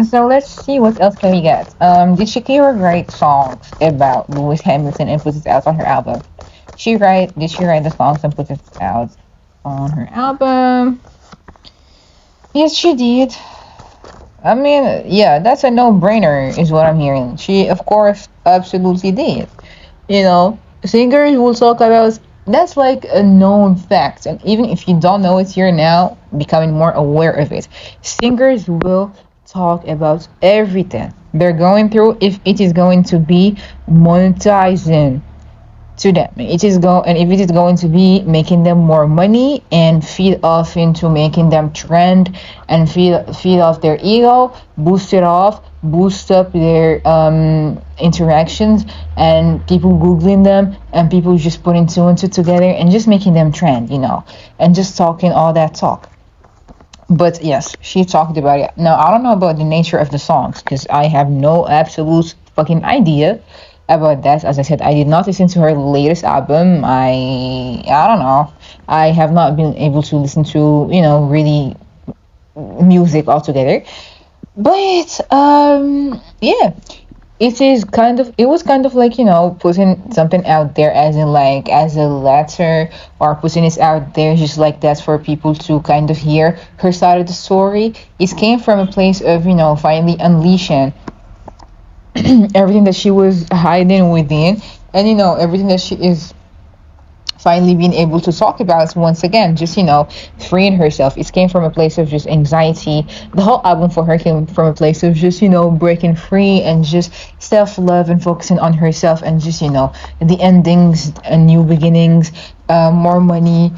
So let's see what else can we get. Did Shakira write songs about Lewis Hamilton and put it out on her album? Did she write the songs and put it out on her album? Yes, she did. I mean, yeah, that's a no-brainer, is what I'm hearing. She, of course, absolutely did. You know, singers will talk about that's like a known fact, and even if you don't know it, you're now becoming more aware of it. Singers will talk about everything they're going through if it is going to be monetizing to them. It is go and if it is going to be making them more money and feed off into making them trend and feed off their ego, boost it off, boost up their interactions and people googling them and people just putting two and two together and just making them trend, and just talking all that talk. But yes, she talked about it. Now, I don't know about the nature of the songs because I have no absolute fucking idea about that. As I said, I did not listen to her latest album. I don't know. I have not been able to listen to, really music altogether. But yeah, it was kind of like, putting something out there as in like as a letter or putting it out there just like that for people to kind of hear her side of the story. It came from a place of, finally unleashing everything that she was hiding within, and everything that she is finally being able to talk about once again, just freeing herself. It came from a place of just anxiety. The whole album for her came from a place of just breaking free and just self-love and focusing on herself and just the endings and new beginnings, more money,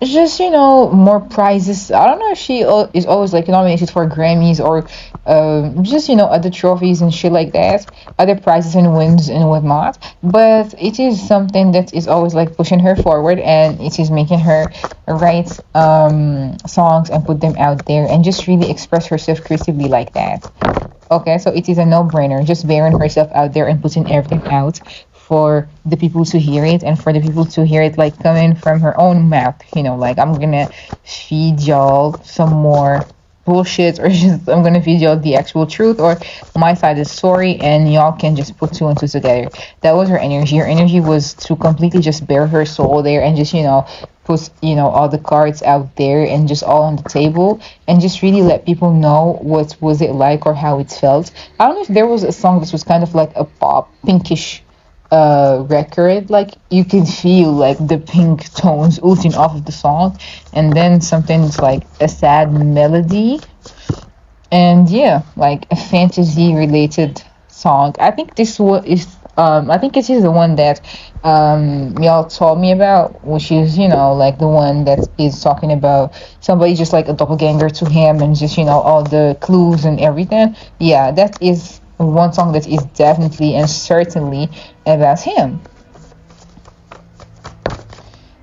just more prizes. I don't know if she is always like nominated for Grammys or just other trophies and shit like that, other prizes and wins and whatnot, but it is something that is always like pushing her forward, and it is making her write songs and put them out there and just really express herself creatively like that. Okay, so it is a no-brainer, just bearing herself out there and putting everything out for the people to hear it, and for the people to hear it like coming from her own mouth, like I'm gonna feed y'all some more bullshit, or just I'm gonna feed y'all the actual truth or my side of the story, and y'all can just put two and two together. That was her energy. Her energy was to completely just bare her soul there and just put all the cards out there and just all on the table and just really let people know what was it like or how it felt. I don't know if there was a song that was kind of like a pop pinkish record, like you can feel like the pink tones oozing off of the song, and then something's like a sad melody, and yeah, like a fantasy related song. I think this one is I think it is the one that y'all told me about, which is like the one that is talking about somebody just like a doppelganger to him and just all the clues and everything. Yeah, that is one song that is definitely and certainly about him.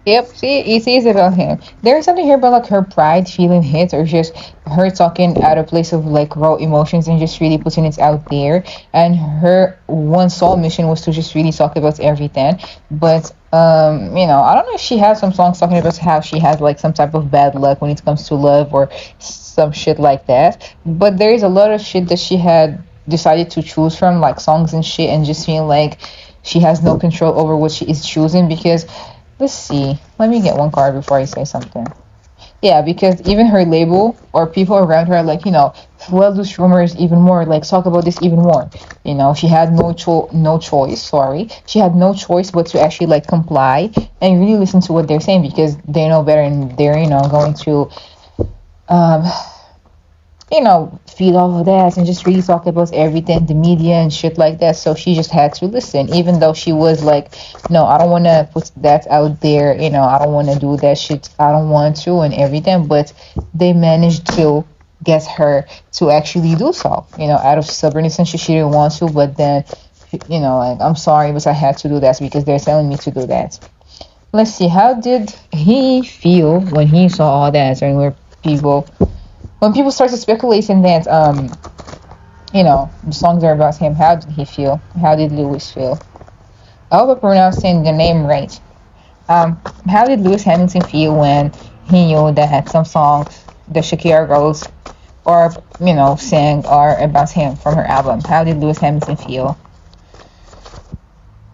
Yep, see, it is about him. There's something here about like her pride feeling hit, or just her talking out of place of like raw emotions and just really putting it out there. And her one sole mission was to just really talk about everything. But I don't know if she has some songs talking about how she has like some type of bad luck when it comes to love or some shit like that. But there is a lot of shit that she had decided to choose from, like songs and shit, and just feeling like she has no control over what she is choosing. Because let's see, let me get one card before I say something. Yeah, because even her label or people around her are like, flood those rumors even more, like talk about this even more. She had no choice, sorry. She had no choice but to actually like comply and really listen to what they're saying, because they know better, and they're, going to um feed all of that and just really talk about everything, the media and shit like that. So she just had to listen, even though she was like, no, I don't want to put that out there. I don't want to do that shit. I don't want to and everything. But they managed to get her to actually do so, out of stubbornness, and she didn't want to. But then, like, I'm sorry, but I had to do that because they're telling me to do that. Let's see, how did he feel when he saw all that, and where people when people started speculating that the songs are about him? How did he feel? How did Lewis feel? I hope I'm pronouncing the name right. How did Lewis Hamilton feel when he knew that some songs that Shakira wrote or sang or about him from her album. How did Lewis Hamilton feel?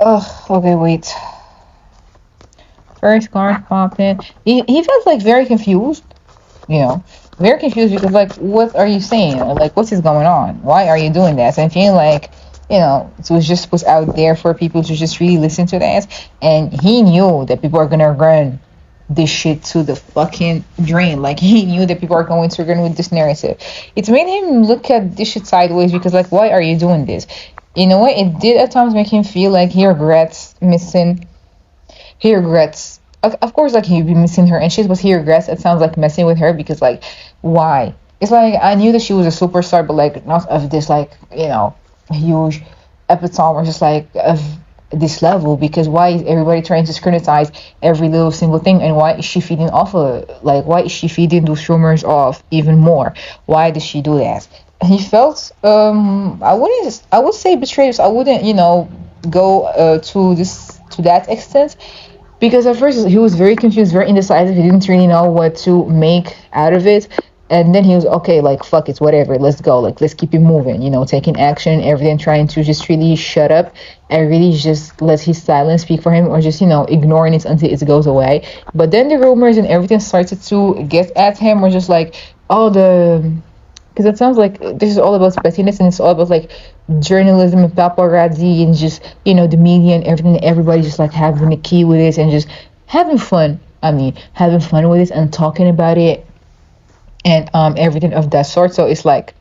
Oh, okay, wait. First card popping. He felt like very confused, you know, very confused because like, what are you saying? Or, like, what is going on? Why are you doing that? And feeling like, it was just was out there for people to just really listen to that. And he knew that people are gonna run this shit to the fucking drain. Like, he knew that people are going to run with this narrative. It's made him look at this shit sideways because like, why are you doing this? You know what? It did at times make him feel like he regrets missing. He regrets. Of course, like he'd be missing her and shit, but he regrets. It sounds like messing with her because like, why? It's like I knew that she was a superstar, but like not of this like huge epitome or just like of this level. Because why is everybody trying to scrutinize every little single thing, and why is she feeding off of like why is she feeding those rumors off even more? Why does she do that? He felt I would say betrayed. I wouldn't go to that extent because at first he was very confused, very indecisive. He didn't really know what to make out of it. And then he was okay, like fuck it, whatever, let's go, like let's keep it moving, taking action, everything, trying to just really shut up and really just let his silence speak for him, or just ignoring it until it goes away. But then the rumors and everything started to get at him, or just like all the because it sounds like this is all about pettiness and it's all about like journalism and paparazzi and just the media and everything. Everybody just like having a key with it and just having fun. I mean, having fun with it and talking about it and everything of that sort. So it's like,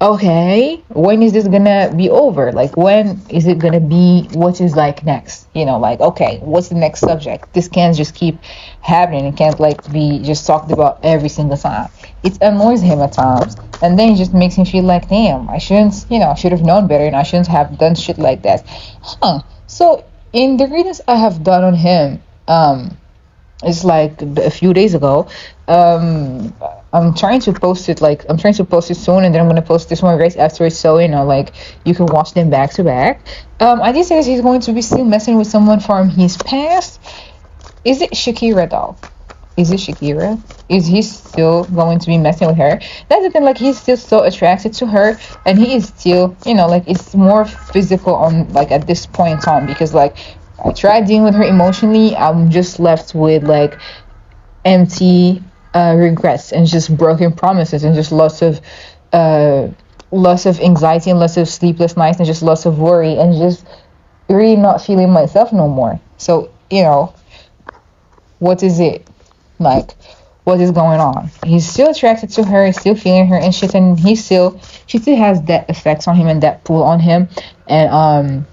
okay, when is this gonna be over? Like, when is it gonna be? What is like next? Like, okay, what's the next subject? This can't just keep happening. It can't like be just talked about every single time. It annoys him at times, and then it just makes him feel like, damn, I shouldn't, I should have known better, and I shouldn't have done shit like that. So in the readings I have done on him, it's like a few days ago. I'm trying to post it, like I'm trying to post it soon, and then I'm gonna post this one right after it, so like you can watch them back to back. I did say he's going to be still messing with someone from his past. Is it Shakira though? Is it Shakira? Is he still going to be messing with her? That's the thing, like he's still so attracted to her, and he is still, like it's more physical on like at this point in time, because like I tried dealing with her emotionally. I'm just left with like empty regrets and just broken promises and just lots of anxiety and lots of sleepless nights and just lots of worry and just really not feeling myself no more. So what is it like? What is going on? He's still attracted to her, he's still feeling her and shit, and she still has that effects on him and that pull on him, and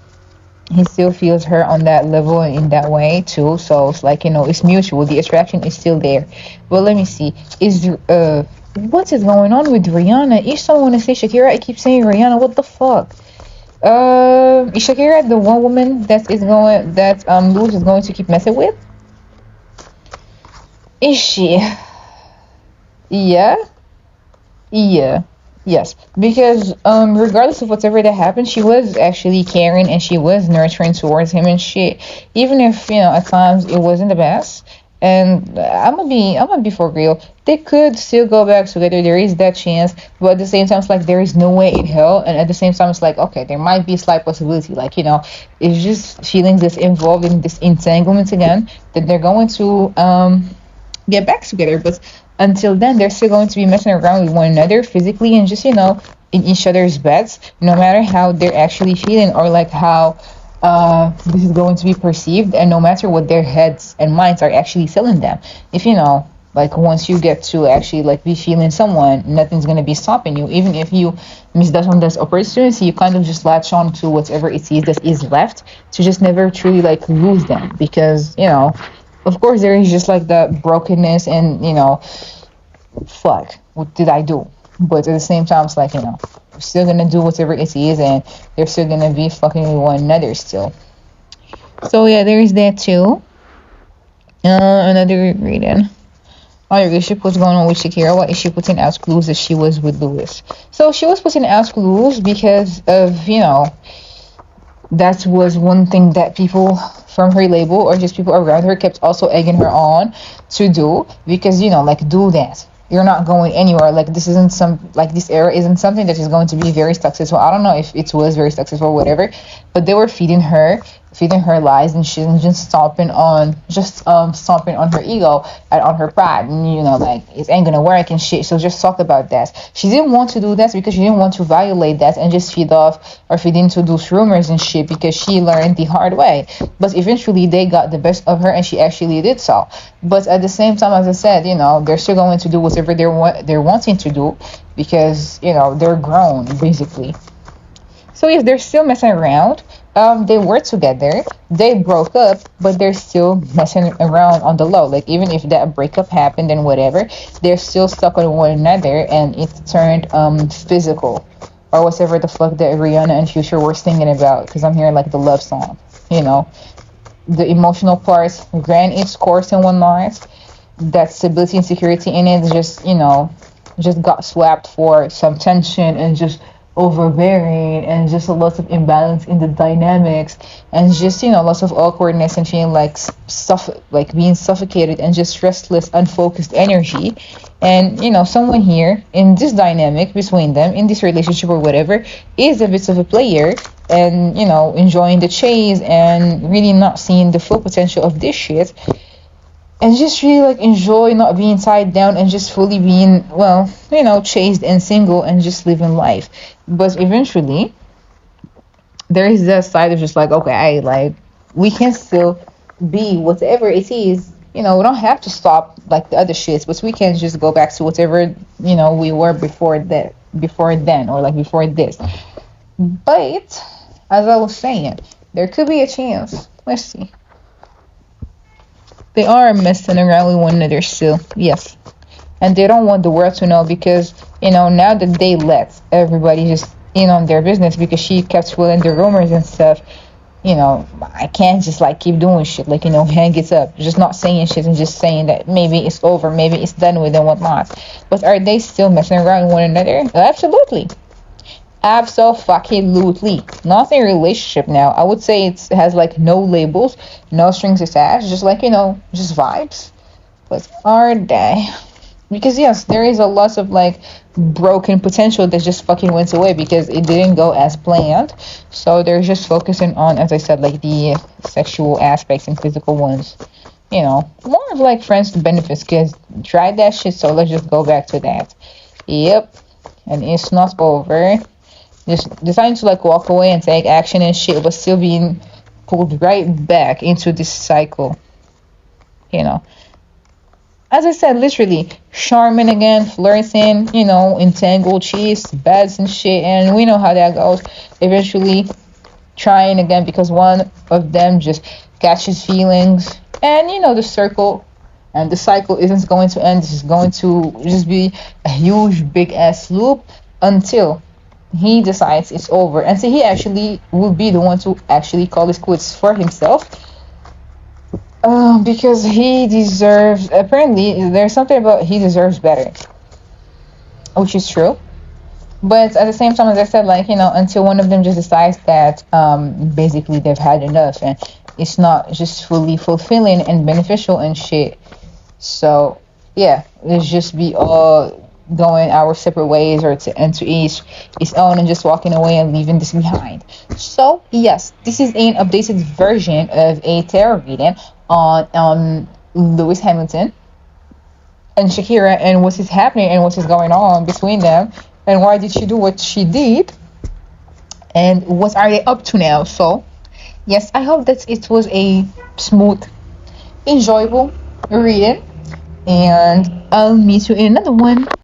he still feels her on that level and in that way too. So it's like it's mutual. The attraction is still there. But let me see. What is going on with Rihanna? Each time I want to say Shakira, I keep saying Rihanna. What the fuck? Is Shakira the one woman that Lewis is going to keep messing with? Is she? Yeah. Yeah. Yes, because regardless of whatever that happened, she was actually caring and she was nurturing towards him and shit. Even if at times it wasn't the best. And I'm gonna be for real. They could still go back together. There is that chance, but at the same time, it's like there is no way in hell. And at the same time, it's like okay, there might be a slight possibility. Like it's just feelings that's involved in this entanglement again that they're going to get back together. But until then, they're still going to be messing around with one another physically and just in each other's beds, no matter how they're actually feeling or like how this is going to be perceived, and no matter what their heads and minds are actually telling them. If like once you get to actually like be feeling someone, nothing's gonna be stopping you. Even if you miss that on this opportunity, you kind of just latch on to whatever it is that is left to just never truly like lose them, because of course there is just like the brokenness and fuck, what did I do? But at the same time, it's like we're still gonna do whatever it is, and they're still gonna be fucking with one another still. So yeah, there is that too. Another reading. Oh, your relationship was going on with Shakira. Why is she putting out clues that she was with Lewis? So she was putting out clues because of that was one thing that people from her label or just people around her kept also egging her on to do, because like do that. you're not going anywhere. Like this isn't some like this era isn't something that is going to be very successful. I don't know if it was very successful or whatever, but they were feeding her lies and shit, and just stomping on her ego and on her pride, and like it ain't gonna work and shit. So just talk about that. She didn't want to do that because she didn't want to violate that and just feed into those rumors and shit, because she learned the hard way. But eventually they got the best of her and she actually did so. But at the same time, as I said, they're still going to do whatever they're wanting to do, because they're grown basically. So if they're still messing around, they were together, they broke up, but they're still messing around on the low. Like even if that breakup happened and whatever, they're still stuck on one another, and it turned physical, or whatever the fuck that Rihanna and Future were singing about. Because I'm hearing like the love song, the emotional parts ran its course in one night. That stability and security in it just got swapped for some tension and just overbearing, and just a lot of imbalance in the dynamics, and just lots of awkwardness and feeling like like being suffocated, and just restless, unfocused energy. And someone here in this dynamic between them, in this relationship or whatever, is a bit of a player, and enjoying the chase and really not seeing the full potential of this shit, and just really like enjoy not being tied down and just fully being, well, chased and single and just living life. But eventually there is that side of just like, okay, like we can still be whatever it is. We don't have to stop like the other shits, but we can just go back to whatever we were before then, or like before this. But as I was saying, there could be a chance. Let's see. They are messing around with one another still, yes. And they don't want the world to know, because, now that they let everybody just in on their business, because she kept swirling the rumors and stuff, I can't just like keep doing shit, like, hang it up. Just not saying shit and just saying that maybe it's over, maybe it's done with and whatnot. But are they still messing around with one another? Absolutely. Absolutely. Not a relationship now. I would say it has like no labels, no strings attached, just like, just vibes. But are they? Because yes, there is a lot of like broken potential that just fucking went away because it didn't go as planned. So they're just focusing on, as I said, like the sexual aspects and physical ones. More of like friends to benefits, because tried that shit, so let's just go back to that. Yep. And it's not over. Just deciding to like walk away and take action and shit, but still being pulled right back into this cycle. As I said, literally charming again, flirting, entangled, cheese, beds and shit, and we know how that goes. Eventually trying again because one of them just catches feelings, and the cycle isn't going to end. This is going to just be a huge big ass loop until he decides it's over, and so he actually will be the one to actually call his quits for himself, because he deserves, apparently there's something about he deserves better, which is true. But at the same time, as I said, like, until one of them just decides that basically they've had enough and it's not just fully fulfilling and beneficial and shit. So yeah, let's just be all going our separate ways, or to each his own, and just walking away and leaving this behind. So yes, this is an updated version of a tarot reading on Lewis Hamilton and Shakira, and what is happening and what is going on between them, and why did she do what she did, and what are they up to now. So yes, I hope that it was a smooth, enjoyable reading, and I'll meet you in another one.